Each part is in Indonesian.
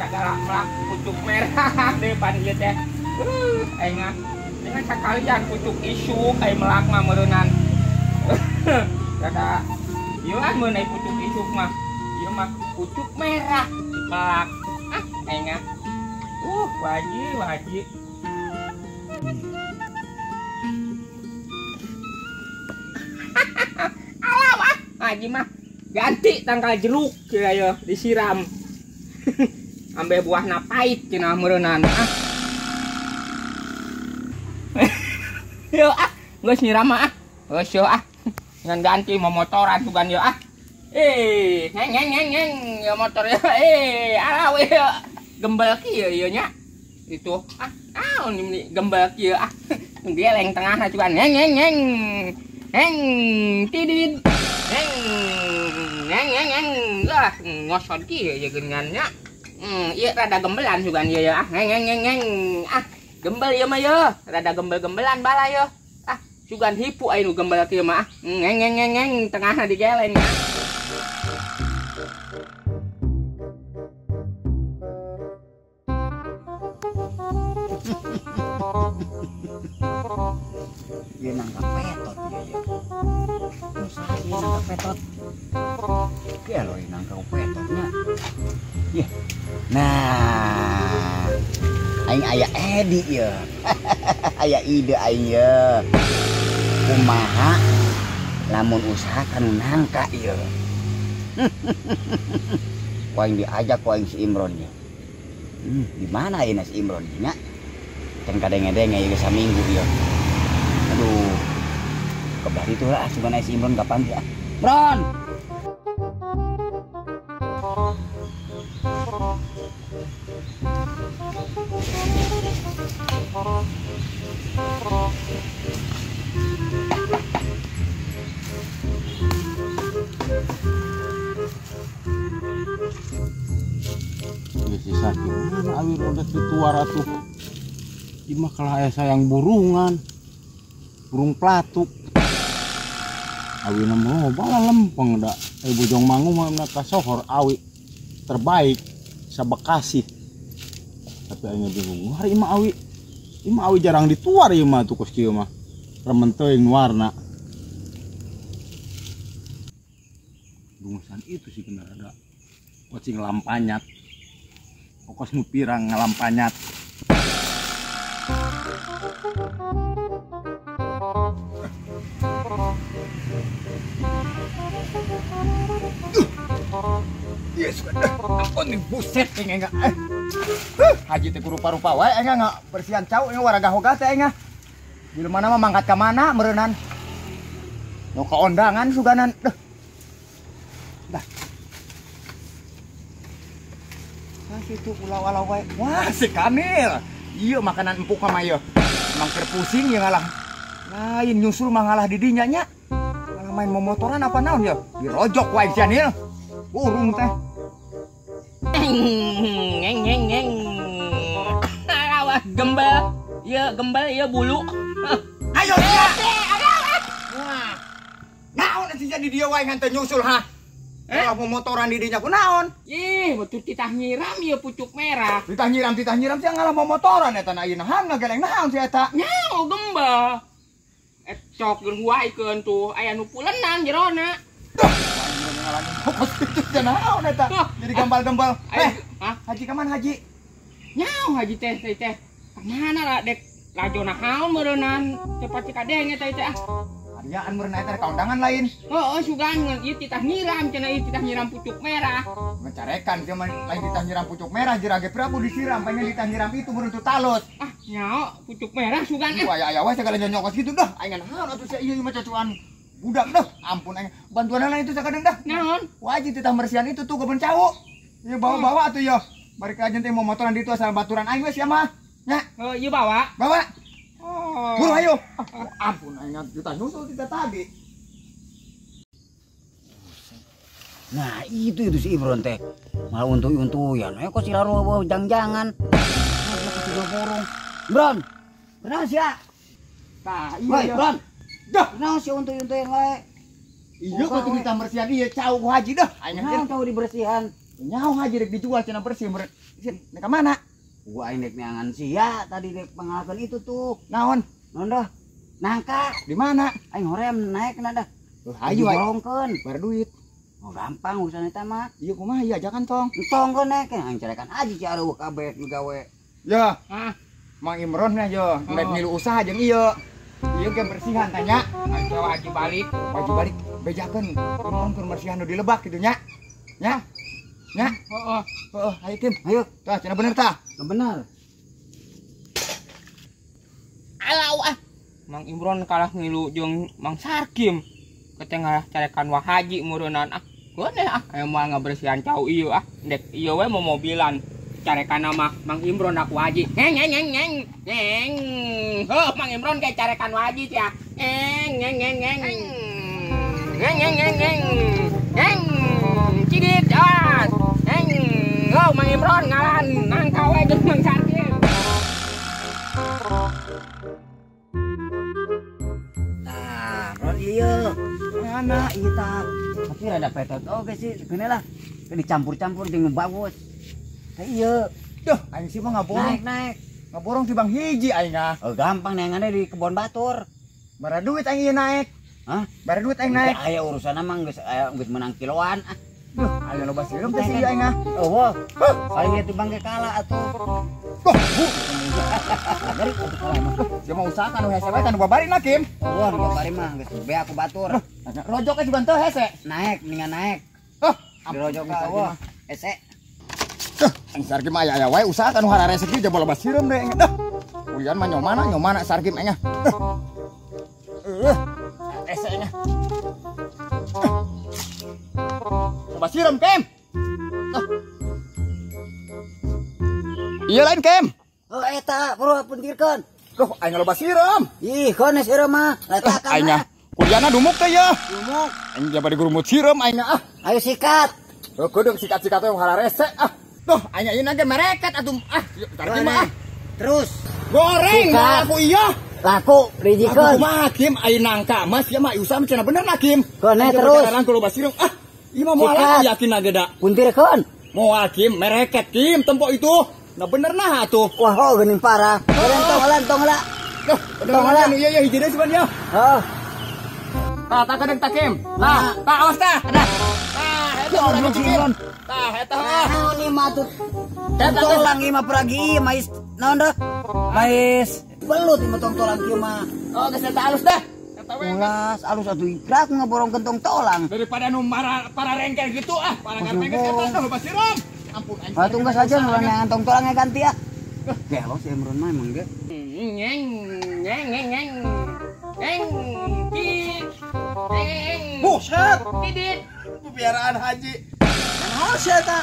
cagak melak pucuk merah depan ieu teh. Aing sakalian pucuk isuk ai melak mah meureunnan. Kada ieu an mun ai pucuk isuk mah. Ieu mah pucuk merah melak. Aing wajib. Alah Haji mah ganti tangkal jeruk kira ya disiram. Ambe buahna pahit cenah meureunnan. Yo geus nyiram mah geus yo ngan ganti momotoran tugan yo ngeng ya motor ya alah we gembel kieu ieu nya itu naon ini gembel kieu geleng tengahna tugan ngeng tidid ngeng ngosot kieu ya geungannya ieu rada gembelan tugan ieu ya ngeng gembel ieu mah yo rada gembel-gembelan bala yo sugan hipu anu gembel kieu mah ngeng tengahna digeleng Dia nangkap petot ya. Usaha dia nangkap petot. Dia loh nangkap petotnya. Ya. Nah, aing aya Edi ya. Aya ide aing ya. Kumaha lamun usaha kan nangka ya. Ku aing diajak ku aing si Imron ya. Di mana ini si Imron nya? Can kadenge-denge ieu saminggu ya. Aduh, kebelah itu lah, sugan si Imron kapan ya? Bron! Ya sisa gimana awi roda di tuara tuh. Ima kalah aya sayang burung platuk. Awi nama bala lempeng dak. Bojong Mangu mah kasohor awi terbaik sa Bekasi. Tapi aing bingung, hari ima awi jarang dituar ieu mah tuh kos kieu mah. Remen teuing warna. Dungusan itu sih bener ada. Kucing lampanyat. Pokos nu pirang ngalampanyat. Yes, ampun nih buset enggak. Haji teh rupa-rupa wae enggak bersihan cau enggak waraga hoga teh enggak. Di mana mah mangkat ka mana meureunnan. Nu ka ondangan suganan. Dah. Itu ulah-ulah wae. Wah, si Kamil. Iya makanan empuk mah ieu. Mangker pusing ya ngalah. Lain nyusul mah ngalah di dinya nya. Ngalah main momotoran apa naon ya? Dirojok wae si Anil. Urung teh. Ngeng. Awas gembel. Ieu gembel ieu bulu. Ayo ya. Wah. Naon atuh jadi dia wae ngan teu nyusul ha? Kalau momotoran di dinya kunaon? Ih, betul titah nyiram ya pucuk merah. Titah nyiram sih ngalah momotoran eta na ieu nahan ngageleng naon si eta? Nyao gembel. Cok geun huaikeun tuh aya nu pulenan jerona. Fokus itu naon eta? Jadi gambal-gambal. Haji ka mana haji? Nyao haji teh. Kemana lah dek lajona haun meureunnan cepat kadenge teh teh. Harian meureun eta ka undangan lain. Sugan ieu titah nyiram cenah ieu titah nyiram pucuk merah. Mencarekan cuma lain titah nyiram pucuk merah jirage Prabu disiram pengen titah nyiram itu meureun teu talut. Nyao pucuk merah sugan. Aya wae segala nyokos gitu dah. Aing naon atuh si ieu mah cacuan budak dah. Ampun aing. Bantuan lain itu sakadeng dah. Naon? Wajib titah bersihan itu tuh kebun cawu. Ieu bawa-bawa atuh ya. Bari ka ajen teh mau motoran ditu asal baturan aing we sia mah. Nya. Ieu bawa. Bawa. Buru ayo. Ampun aing juta nyusul kita tadi. Nah, itu si Imron teh. Malah untuy-untuyan. Kok si Laro jang-jangan. Sudah burung. Bron. Kenapa sih ya? Tah, iya. Bron. Dah, kenapa sih untuy-untuyan wae? Iya kok kita bersihan ieu cau haji dah. Aing cau dibersihan. Nyaho haji rek dijual cenah bersih meureun. Ka mana? Gua aing dek neangan sia tadi dek pangalakeun itu tuh. Naon? Naon dah? Nangka. Di mana? Aing horem naik na dah. Hayu hayu. Borongkeun. Bar duit. Oh gampang urusan eta mah. Iya kumaha ieu ajakan tong. Entong kau naik aing cerekan aja ci areueuh kabeh nu gawe. Ya, Ah, Mang Imron na yo, rek milu usaha jeung ieu. Ieu ge bersihan tanya. ayo haji balik. Baju balik bejakeun. Imron keur bersihan nu di lebak kitu nya. Nya. Nya. Heeh. Heeh, ayo Kim. Ayo, Tah cenah bener tah. bener. Alau ah. Mang Imron kalah ngilu jeung Mang Sarkim. Ketengah carekan wah haji meureunnan ah. Geuneh ah, aya moal ngabersihan cau ieu ah. Dek ieu we mau mobilan. Carekan nama Mang Imron aku haji. Ngeng ngeng ngeng ngeng. Ngeng. Heuh, Mang Imron kayak carekan wah haji cia. Ngeng ngeng ngeng ngeng. Ngeng ngeng ngeng ngeng. Ngeng. Cidit ah. Ngeng. Heuh, Mang Imron ngalahan nangka we jeung Mang Sarkim. Nah, ron ieu. Mana ieu tah? Tapi rada petot oge sih, gini lah. Dicampur-campur jeung nu bagus. Teh ieu. Duh, aing sih mah ngaborong. Naik. Ngaborong ti Bang hiji aing ah. Oh, gampang neangannya di kebon batur. Bara duit aing ieu naik. Hah? Bara duit aing naik. Aya urusan mah geus menang kiloan. Duh, ayo loba sireum teh si aing ah. Oh, paling itu bangke kalah atuh. Duh, dari sia mah usaha kan hese wae kan babari na Kim. Oh, dua bari mah geus be aku batur. Rojok juga teu hese. Naik, mendingan naik. Oh, Dirojok ka eueuh. Ese. Ang Sarkim aya wae usaha kan hara rezeki jebol loba sireum deh. Dah. Uyan mah nyomana Sarkim engah. Ese engah. Loba sireum Kim. Iya lain Kim. Oh, eta buru puntirkeun. Duh, aing loba sireum. Ih, kones ieu mah. Letakan. Aing kuliahna dumuk teh ya. Dumuk. Aing jaba digurumut sireum aing ah. Ayo sikat. Tuh kudu sikat-sikat we hara rese ah. Tuh, aing ieu ge mereket atuh ah. Sarkim ah. Terus Goreng sikat. aku iya. Laku dijikeun. Aku mah Kim aing nangka mas ya mah usaha cenah bener na Kim. Kone terus. Sekarang kulo basireum ah. Ieu mah moal Sikat. aku yakin ageda. Puntirkeun. Moal Kim mereket Kim tempo itu. Nah bener nah atuh. Wah, oh geuning parah. Tong lah. Tuh, Tong lah. iya hiji deui cuman ya. Oh. Tah kadang tak Kim. Tah, awas tah. Tah, eta urang Kim. Tah, eta mah. Naon ieu mah tuh. Tolang ieu mah peragi mais naon dah? Mais belut ieu mah tolang kieu mah. Oh, geus eta alus dah. Eta we. Ulas alus atuh ikrak ngaborong kentong tolang. Daripada nu para rengkel gitu ah, para ngarengkel eta teh basireum. Ampun anjing. Ah tunggu saja ngelangan tong tolangnya ganti ya. Gelo si Imron mah emang ge. Ngeng ngeng ngeng ngeng ngeng kit ngeng Buset, tidit pemeliharaan haji. Naon sia eta?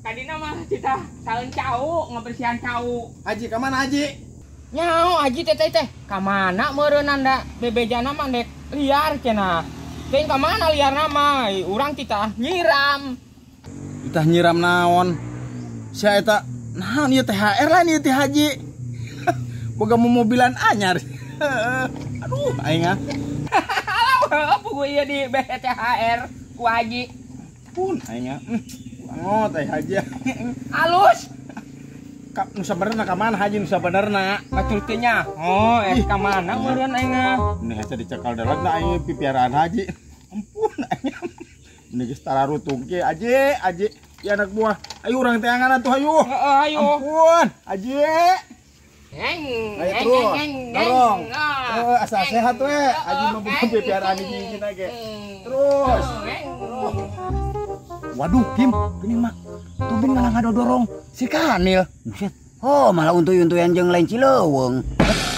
kadina mah kita saeun cau ngabersihan cau Haji ka mana haji? nyao aji teh ka mana meureunnan da bebejana mah dek liar cenah teuing ka mana liarna mah urang kita nyiram Kita nyiram naon? Sia eta naon ieu THR lah ieu teh haji. Boga mobilan anyar. Aduh, aing ah. apa gue ieu di BTHR ku haji Pun aing ah. Oh, teh haji. halus Nu sabenerna ka mana haji nu sabenerna? batul teh nya oh ka mana meureun aing Ini hese dicekal dalag na aing pipiaraan haji. Ampun aing. Ini geus tararutug ge aji ya anak buah. Ayo urang teh angan atuh ayo. ayo Ampun, aji. ngeng Ayo ngeng terus, ngeng dorong. ngeng Asal sehat we, aji mah bukan pipiaraan hiji ge. Terus. Waduh, Kim, gini mah. Tumbin ngalah ngadodorong si Kanil. Buset. Oh, malah untuy-untuyan jeung lain Cileuweung.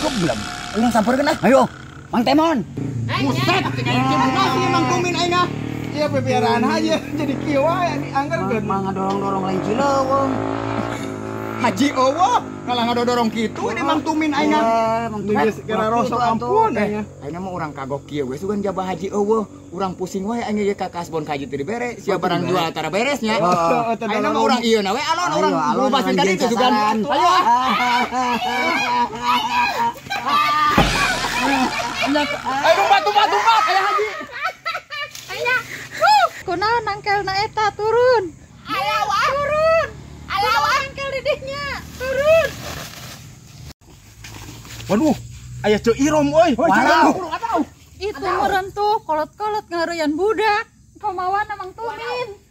Goblok. Urang sampeurkeun ah. Ayo, Mang Temon. Buset, kayak Kim masih emang tumin aing ah. Ieu pipiaraan haji jadi kieu wae dianggerkeun. Mang ngadorong-dorong lain Cileuweung. Haji eueuh, ngalah ngadodorong kitu ini mang tumin aing ah. Mang Geus kira rosok ampun aing. aing mah urang kagok kieu we sugan jabah haji eueuh, urang pusing wae aing ge ka kasbon ka haji teh dibere, sia barang jual tara beresnya. Aing mah urang ieu na we alon urang lupasin tadi itu sugan. Ayo. Ayo tumpat aya haji. kunaon nangkelna eta turun. Alawa. Turun. Alawa. Nangkel didihnya. Turun. Waduh, aya Ceu Irom euy. Itu meureun tuh kolot-kolot ngareyan budak. Pamawana Mang Tumin.